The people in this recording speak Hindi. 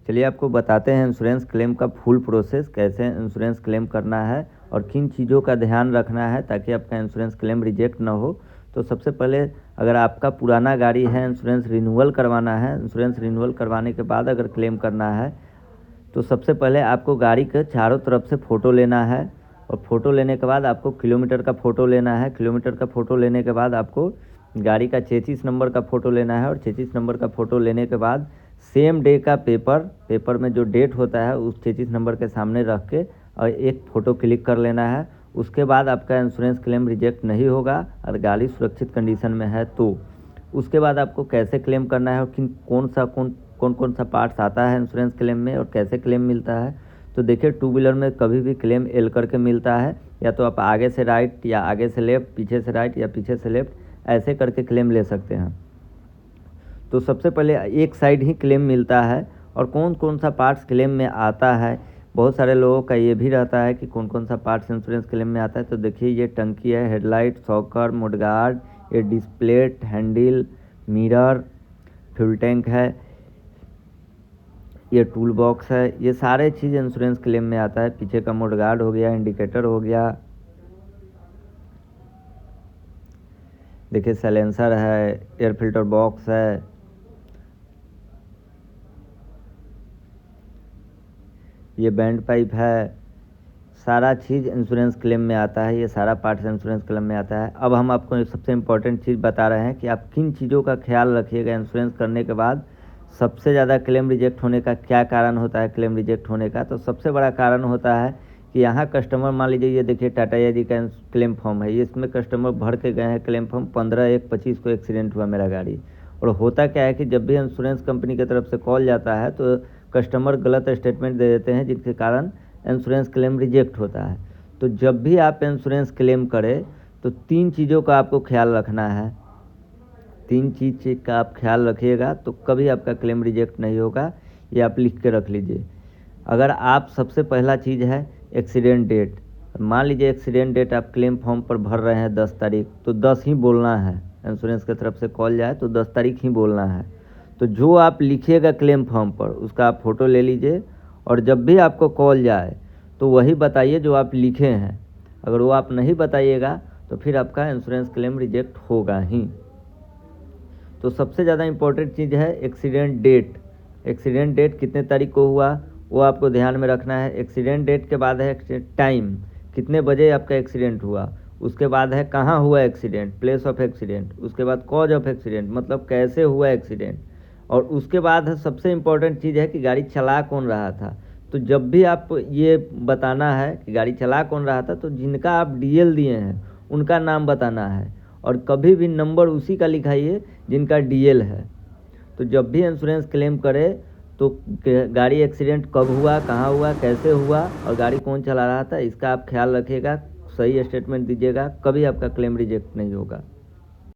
चलिए आपको बताते हैं इंश्योरेंस क्लेम का फुल प्रोसेस, कैसे इंश्योरेंस क्लेम करना है और किन चीज़ों का ध्यान रखना है ताकि आपका इंश्योरेंस क्लेम रिजेक्ट ना हो। तो सबसे पहले अगर आपका पुराना गाड़ी है, इंश्योरेंस रिन्यूअल करवाना है, इंश्योरेंस रिन्यूअल करवाने के बाद अगर क्लेम करना है तो सबसे पहले आपको गाड़ी के चारों तरफ से फ़ोटो लेना है और फ़ोटो लेने के बाद आपको किलोमीटर का फ़ोटो लेना है। किलोमीटर का फ़ोटो लेने के बाद आपको गाड़ी का चेसिस नंबर का फ़ोटो लेना है और चेसिस नंबर का फ़ोटो लेने के बाद सेम डे का पेपर में जो डेट होता है उस चेसिस नंबर के सामने रख के और एक फ़ोटो क्लिक कर लेना है। उसके बाद आपका इंश्योरेंस क्लेम रिजेक्ट नहीं होगा और गाड़ी सुरक्षित कंडीशन में है। तो उसके बाद आपको कैसे क्लेम करना है और कौन सा पार्ट्स आता है इंश्योरेंस क्लेम में और कैसे क्लेम मिलता है। तो देखिए, टू व्हीलर में कभी भी क्लेम एल करके मिलता है, या तो आप आगे से राइट या आगे से लेफ्ट, पीछे से राइट या पीछे से लेफ्ट, ऐसे करके क्लेम ले सकते हैं। तो सबसे पहले एक साइड ही क्लेम मिलता है और कौन सा पार्ट्स क्लेम में आता है, बहुत सारे लोगों का ये भी रहता है कि कौन सा पार्ट्स इंश्योरेंस क्लेम में आता है। तो देखिए, ये टंकी है, हेडलाइट, शॉकर, मडगार्ड, ये डिस्प्लेट, हैंडल, मिरर, फ्यूल टैंक है, ये टूल बॉक्स है, ये सारे चीज़ इंश्योरेंस क्लेम में आता है। पीछे का मडगार्ड हो गया, इंडिकेटर हो गया, देखिए साइलेंसर है, एयर फिल्टर बॉक्स है, ये बैंड पाइप है, सारा चीज़ इंश्योरेंस क्लेम में आता है। ये सारा पार्ट्स इंश्योरेंस क्लेम में आता है। अब हम आपको सबसे इम्पोर्टेंट चीज़ बता रहे हैं कि आप किन चीज़ों का ख्याल रखिएगा इंश्योरेंस करने के बाद। सबसे ज़्यादा क्लेम रिजेक्ट होने का क्या कारण होता है क्लेम रिजेक्ट होने का? तो सबसे बड़ा कारण होता है कि यहाँ कस्टमर, मान लीजिए ये देखिए टाटा एजी का क्लेम फॉर्म है, ये इसमें कस्टमर भर के गए हैं क्लेम फॉर्म, 15/1/25 को एक्सीडेंट हुआ मेरा गाड़ी। और होता क्या है कि जब भी इंश्योरेंस कंपनी की तरफ से कॉल जाता है तो कस्टमर गलत स्टेटमेंट दे देते हैं, जिसके कारण इंश्योरेंस क्लेम रिजेक्ट होता है। तो जब भी आप इंश्योरेंस क्लेम करें तो 3 चीज़ों का आपको ख्याल रखना है। 3 चीज़ का आप ख्याल रखिएगा तो कभी आपका क्लेम रिजेक्ट नहीं होगा। ये आप लिख के रख लीजिए। अगर आप, सबसे पहला चीज़ है एक्सीडेंट डेट। मान लीजिए एक्सीडेंट डेट आप क्लेम फॉर्म पर भर रहे हैं 10 तारीख, तो 10 ही बोलना है। इंश्योरेंस की तरफ से कॉल जाए तो 10 तारीख ही बोलना है। तो जो आप लिखिएगा क्लेम फॉर्म पर उसका आप फ़ोटो ले लीजिए और जब भी आपको कॉल जाए तो वही बताइए जो आप लिखे हैं। अगर वो आप नहीं बताइएगा तो फिर आपका इंश्योरेंस क्लेम रिजेक्ट होगा ही। तो सबसे ज़्यादा इम्पोर्टेंट चीज़ है एक्सीडेंट डेट। एक्सीडेंट डेट कितने तारीख को हुआ वो आपको ध्यान में रखना है। एक्सीडेंट डेट के बाद है टाइम, कितने बजे आपका एक्सीडेंट हुआ। उसके बाद है कहाँ हुआ एक्सीडेंट, प्लेस ऑफ एक्सीडेंट। उसके बाद कॉज ऑफ एक्सीडेंट, मतलब कैसे हुआ एक्सीडेंट। और उसके बाद है सबसे इम्पोर्टेंट चीज़ है कि गाड़ी चला कौन रहा था। तो जब भी आप ये बताना है कि गाड़ी चला कौन रहा था, तो जिनका आप डीएल दिए हैं उनका नाम बताना है और कभी भी नंबर उसी का लिखाइए जिनका डीएल है। तो जब भी इंश्योरेंस क्लेम करे तो गाड़ी एक्सीडेंट कब हुआ, कहाँ हुआ, कैसे हुआ और गाड़ी कौन चला रहा था, इसका आप ख्याल रखिएगा। सही स्टेटमेंट दीजिएगा, कभी आपका क्लेम रिजेक्ट नहीं होगा।